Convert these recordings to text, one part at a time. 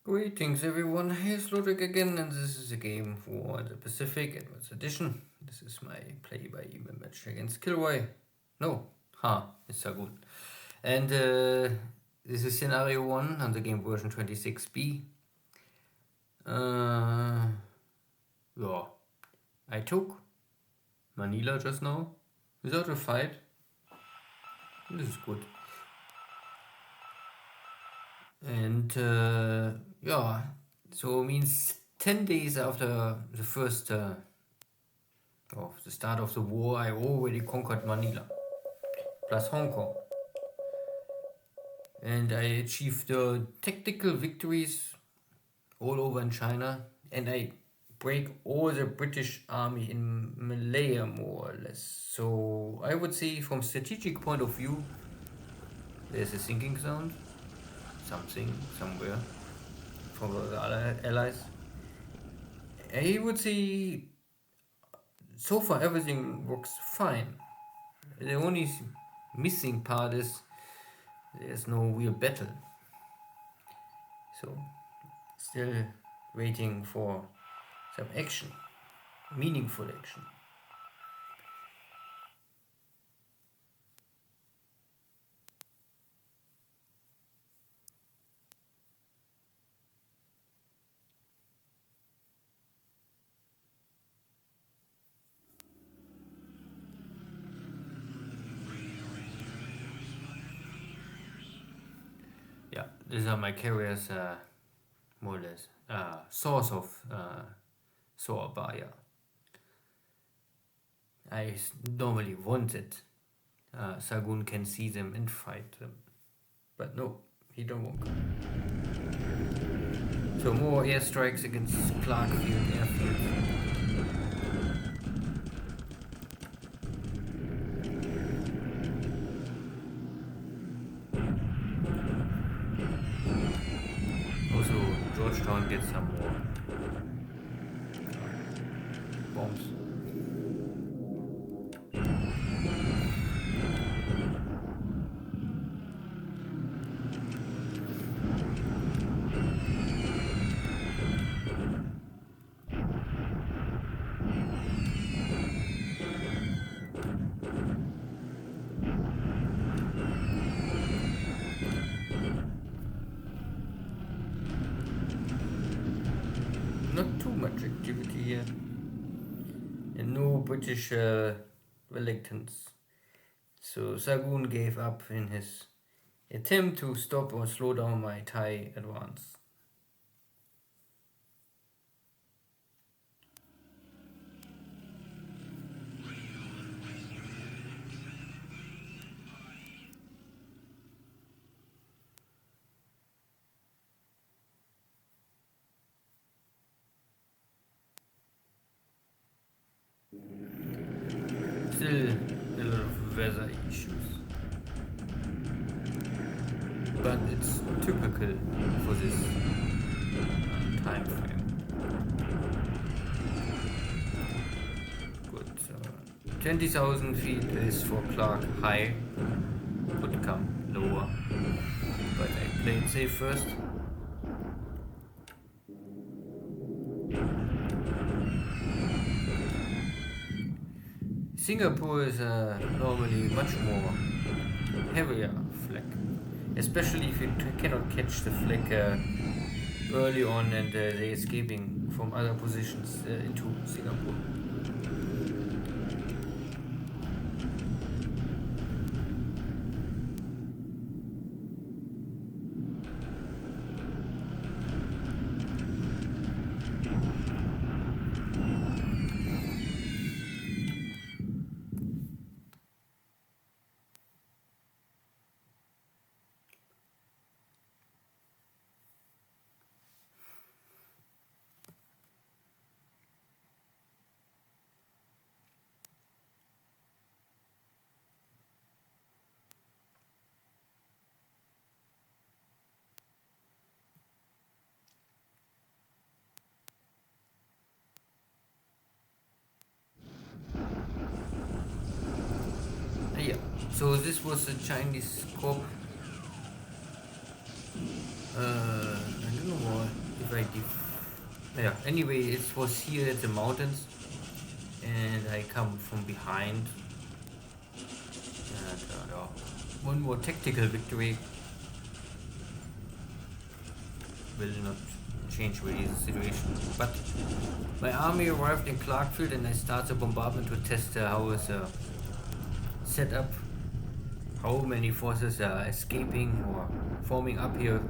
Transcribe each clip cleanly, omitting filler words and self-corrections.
Greetings everyone, here's Lodrik again, and this is a game for the Pacific Advanced Edition. This is my play by email match against Kilroy. No, it's Xargun. And this is scenario 1 on the game version 26B. Yeah, I took Manila just now without a fight. This is good. And yeah, so it means 10 days after the first of the start of the war, I already conquered Manila plus Hong Kong, and I achieved tactical victories all over in China, and I break all the British army in Malaya more or less. So I would say from strategic point of view, there's a sinking sound. Something somewhere from the other allies. I would say so far everything works fine. The only missing part is there's no real battle. So still waiting for some action, meaningful action. Yeah, these are my carriers, more or less. Source of Soabaya. I normally wanted Xargun can see them and fight them, but no, he don't want to. So more airstrikes against Clarkfield Airfield. Georgetown gets some more bombs. Not too much activity here, and no British reluctance. So Xargun gave up in his attempt to stop or slow down my Thai advance. Still a lot of weather issues, but it's typical for this time frame. Good. 20,000 feet is for Clark high. Could come lower, but I played safe first. Singapore is normally much more heavier flag, especially if you cannot catch the flag early on and they're escaping from other positions into Singapore. Yeah, so this was a Chinese corp. I don't know why. if I yeah, anyway, it was here at the mountains, and I come from behind, and yeah, one more tactical victory will not change really the situation. But my army arrived in Clarkfield, and I started a bombardment to test how is set up, how many forces are escaping or forming up here.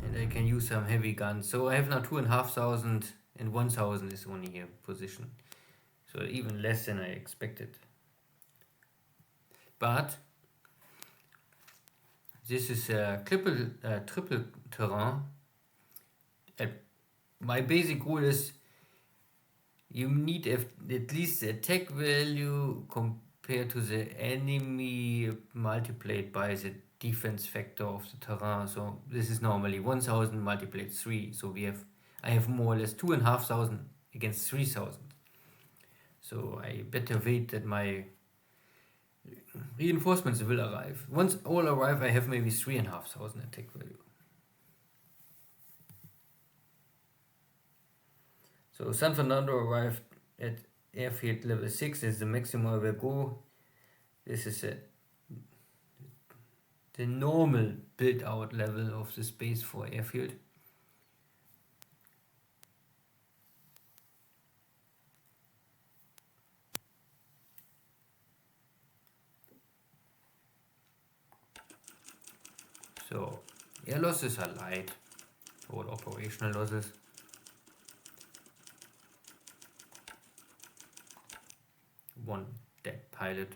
And I can use some heavy guns. So I have now 2,500 and 1,000 is only here position. So even less than I expected. But this is a triple terrain. My basic rule is you need at least the attack value compared to the enemy multiplied by the defense factor of the terrain. So this is normally 1,000 multiplied 3. So I have more or less 2,500 against 3,000. So I better wait that my reinforcements will arrive. Once all arrive, I have maybe 3,500 attack value. So San Fernando arrived at airfield level 6. This is the maximum I will go. This is the normal build out level of the space for airfield. So air losses are light, all operational losses. One dead pilot.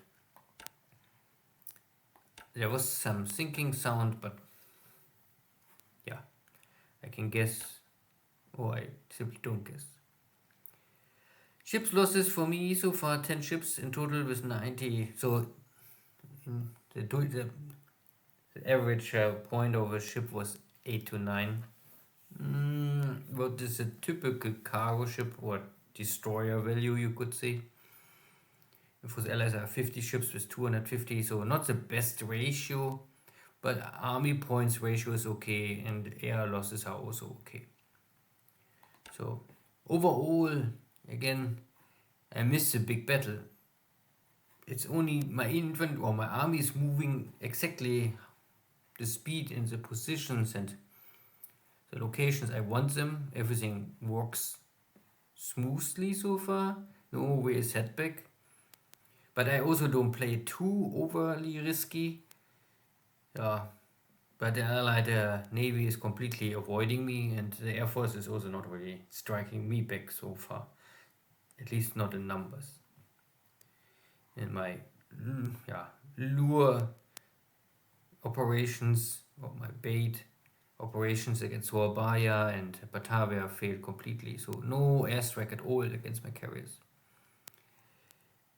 There was some sinking sound, but yeah, I can guess, or I simply don't guess. Ships losses for me so far 10 ships in total with 90. So the average point of a ship was 8 to 9. What is a typical cargo ship or destroyer value, you could say? For the Allies, I have 50 ships with 250, so not the best ratio, but army points ratio is okay, and air losses are also okay. So overall, again, I missed a big battle. It's only my infantry or my army is moving exactly the speed and the positions and the locations I want them. Everything works smoothly so far. No real setback. But I also don't play too overly risky. Yeah, but the Allied Navy is completely avoiding me, and the Air Force is also not really striking me back so far. At least not in numbers. In my lure operations, or my bait operations against Surabaya and Batavia failed completely. So no airstrike at all against my carriers.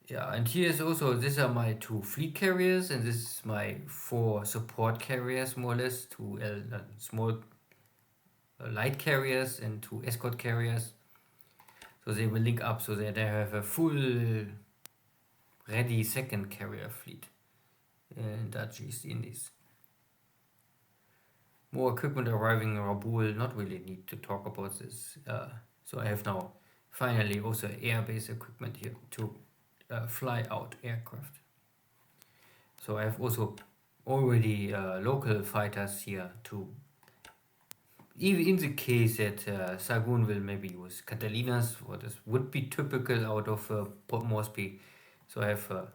Yeah, and here's also, these are my 2 fleet carriers, and this is my 4 support carriers, more or less, 2 small light carriers and 2 escort carriers. So they will link up so that I have a full ready second carrier fleet in Dutch East Indies. More equipment arriving in Rabaul, not really need to talk about this. So I have now finally also airbase equipment here to fly out aircraft. So I have also already local fighters here to, even in the case that Xargun will maybe use Catalinas, what this would be typical out of Port Moresby. So I have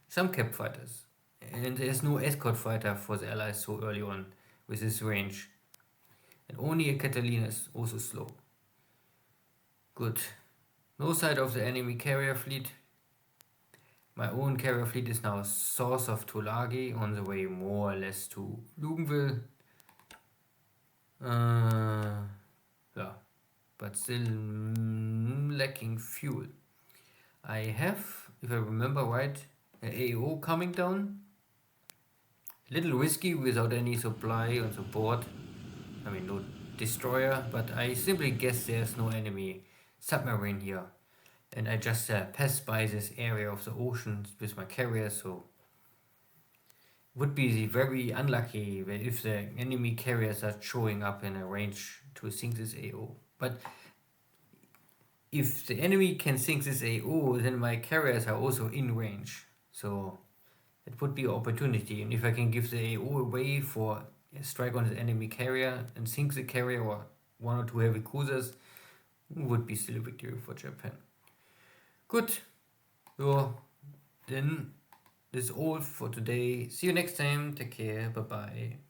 some cap fighters, and there's no escort fighter for the Allies so early on with this range, and only a Catalina is also slow. Good. No sight of the enemy carrier fleet. My own carrier fleet is now south of Tulagi, on the way more or less to Luganville. Yeah, but still lacking fuel. I have, if I remember right, an AO coming down. Little risky without any supply on the board. I mean, no destroyer, but I simply guess there's no enemy submarine here. And I just passed by this area of the ocean with my carrier, so would be very unlucky if the enemy carriers are showing up in a range to sink this AO. But if the enemy can sink this AO, then my carriers are also in range. So it would be an opportunity. And if I can give the AO away for a strike on the enemy carrier and sink the carrier or one or two heavy cruisers, would be still a victory for Japan. Good. So then this is all for today. See you next time. Take care. Bye bye.